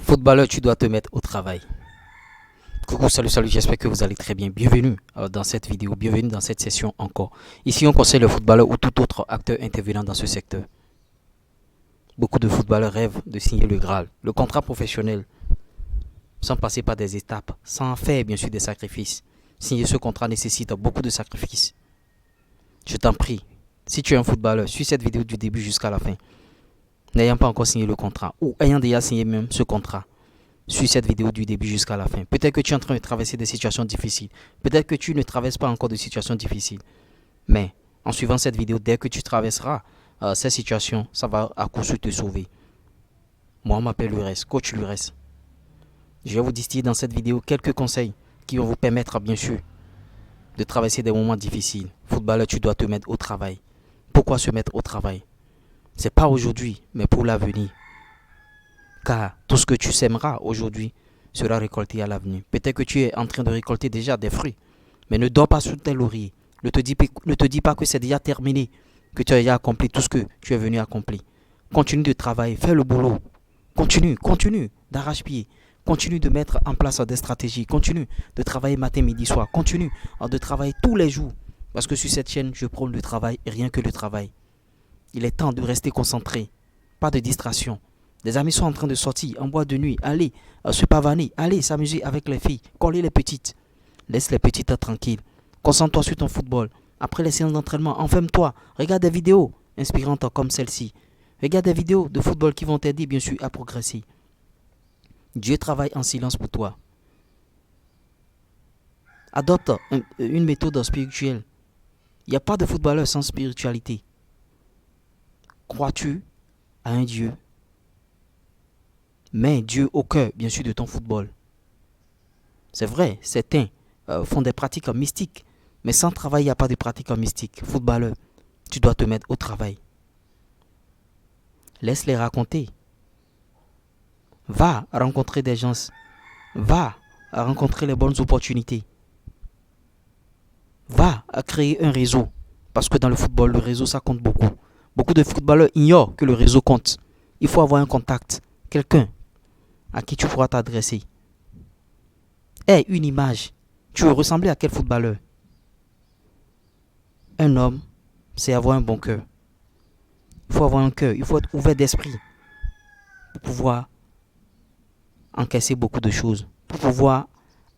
Footballeur, tu dois te mettre au travail. Coucou, salut, salut, j'espère que vous allez très bien. Bienvenue dans cette vidéo, bienvenue dans cette session encore. Ici, on conseille le footballeur ou tout autre acteur intervenant dans ce secteur. Beaucoup de footballeurs rêvent de signer le Graal, le contrat professionnel, sans passer par des étapes, sans faire bien sûr des sacrifices. Signer ce contrat nécessite beaucoup de sacrifices. Je t'en prie, si tu es un footballeur, suis cette vidéo du début jusqu'à la fin. N'ayant pas encore signé le contrat ou ayant déjà signé même ce contrat, suis cette vidéo du début jusqu'à la fin. Peut-être que tu es en train de traverser des situations difficiles. Peut-être que tu ne traverses pas encore de situations difficiles. Mais en suivant cette vidéo, dès que tu traverseras ces situations, ça va à coup sûr te sauver. Moi, je m'appelle Lures, coach Lures. Je vais vous distiller dans cette vidéo quelques conseils qui vont vous permettre, bien sûr, de traverser des moments difficiles. Footballeur, tu dois te mettre au travail. Pourquoi se mettre au travail? C'est pas aujourd'hui, mais pour l'avenir. Car tout ce que tu sèmeras aujourd'hui sera récolté à l'avenir. Peut-être que tu es en train de récolter déjà des fruits, mais ne dors pas sous tes lauriers. Ne te dis pas que c'est déjà terminé, que tu as déjà accompli tout ce que tu es venu accomplir. Continue de travailler, fais le boulot. Continue d'arrache-pied. Continue de mettre en place des stratégies. Continue de travailler matin, midi, soir. Continue de travailler tous les jours. Parce que sur cette chaîne, je prône le travail et rien que le travail. Il est temps de rester concentré. Pas de distraction. Des amis sont en train de sortir en boîte de nuit. Allez se pavaner. Allez s'amuser avec les filles. Coller les petites. Laisse les petites tranquilles. Concentre-toi sur ton football. Après les séances d'entraînement, enferme-toi. Regarde des vidéos inspirantes comme celle-ci. Regarde des vidéos de football qui vont t'aider bien sûr à progresser. Dieu travaille en silence pour toi. Adopte une méthode spirituelle. Il n'y a pas de footballeur sans spiritualité. Crois-tu à un Dieu? Mets Dieu au cœur, bien sûr, de ton football. C'est vrai, certains font des pratiques mystiques, mais sans travail, il n'y a pas de pratique mystique. Footballeur, tu dois te mettre au travail. Laisse-les raconter. Va rencontrer des gens. Va rencontrer les bonnes opportunités. Va créer un réseau. Parce que dans le football, le réseau, ça compte beaucoup. Beaucoup de footballeurs ignorent que le réseau compte. Il faut avoir un contact, quelqu'un à qui tu pourras t'adresser. Aie une image. Tu veux ressembler à quel footballeur? Un homme, c'est avoir un bon cœur. Il faut avoir un cœur, il faut être ouvert d'esprit pour pouvoir encaisser beaucoup de choses, pour pouvoir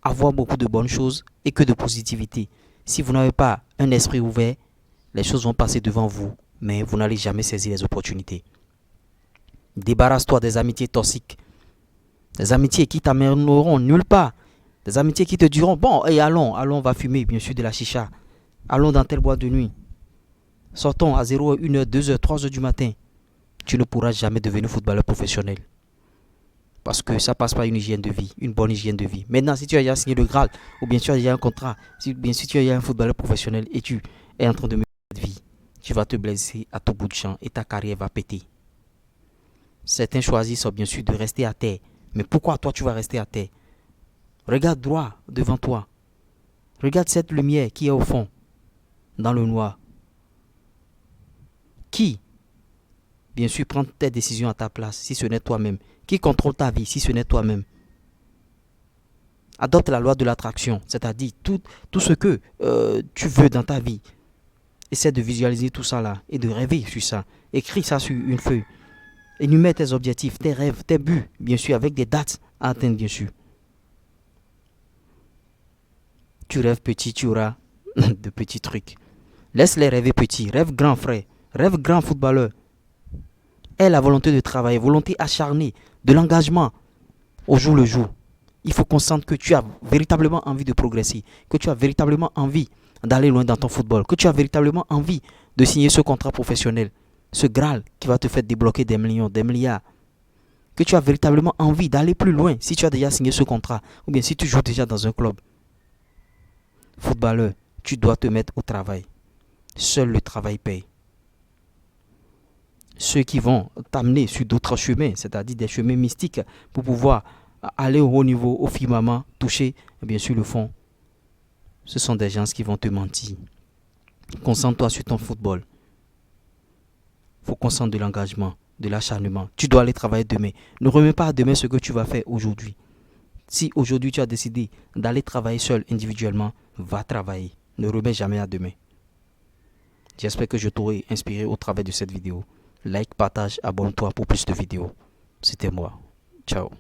avoir beaucoup de bonnes choses et que de positivité. Si vous n'avez pas un esprit ouvert, les choses vont passer devant vous, mais vous n'allez jamais saisir les opportunités. Débarrasse-toi des amitiés toxiques, des amitiés qui t'amèneront nulle part, des amitiés qui te diront, bon, et allons, on va fumer, bien sûr, de la chicha. Allons dans telle boîte de nuit. Sortons à 0h, 1h, 2h, 3h du matin. Tu ne pourras jamais devenir footballeur professionnel. Parce que ça passe par une hygiène de vie, une bonne hygiène de vie. Maintenant, si tu as déjà signé le Graal, ou bien tu as déjà un contrat, si bien sûr tu as déjà un footballeur professionnel et tu es en train de mener cette vie, tu vas te blesser à tout bout de champ et ta carrière va péter. Certains choisissent bien sûr de rester à terre. Mais pourquoi toi tu vas rester à terre? Regarde droit devant toi. Regarde cette lumière qui est au fond, dans le noir. Qui, bien sûr, prend tes décisions à ta place, si ce n'est toi-même? Qui contrôle ta vie, si ce n'est toi-même? Adopte la loi de l'attraction, c'est-à-dire tout ce que tu veux dans ta vie. Essaie de visualiser tout ça là et de rêver sur ça. Écris ça sur une feuille. Énumère tes objectifs, tes rêves, tes buts, bien sûr, avec des dates à atteindre, bien sûr. Tu rêves petit, tu auras de petits trucs. Laisse-les rêver petits. Rêve grand, frère. Rêve grand, footballeur. Aie la volonté de travailler, volonté acharnée, de l'engagement au jour le jour. Il faut qu'on sente que tu as véritablement envie de progresser, que tu as véritablement envie d'aller loin dans ton football, que tu as véritablement envie de signer ce contrat professionnel, ce Graal qui va te faire débloquer des millions, des milliards. Que tu as véritablement envie d'aller plus loin si tu as déjà signé ce contrat ou bien si tu joues déjà dans un club. Footballeur, tu dois te mettre au travail. Seul le travail paye. Ceux qui vont t'amener sur d'autres chemins, c'est-à-dire des chemins mystiques pour pouvoir aller au haut niveau, au firmament, toucher bien sûr le fond, ce sont des gens qui vont te mentir. Concentre-toi sur ton football. Il faut qu'on sente de l'engagement. de l'acharnement. Tu dois aller travailler demain. Ne remets pas à demain ce que tu vas faire aujourd'hui. Si aujourd'hui tu as décidé d'aller travailler seul individuellement, va travailler. Ne remets jamais à demain. J'espère que je t'aurai inspiré au travers de cette vidéo. Like, partage, abonne-toi pour plus de vidéos. C'était moi. Ciao.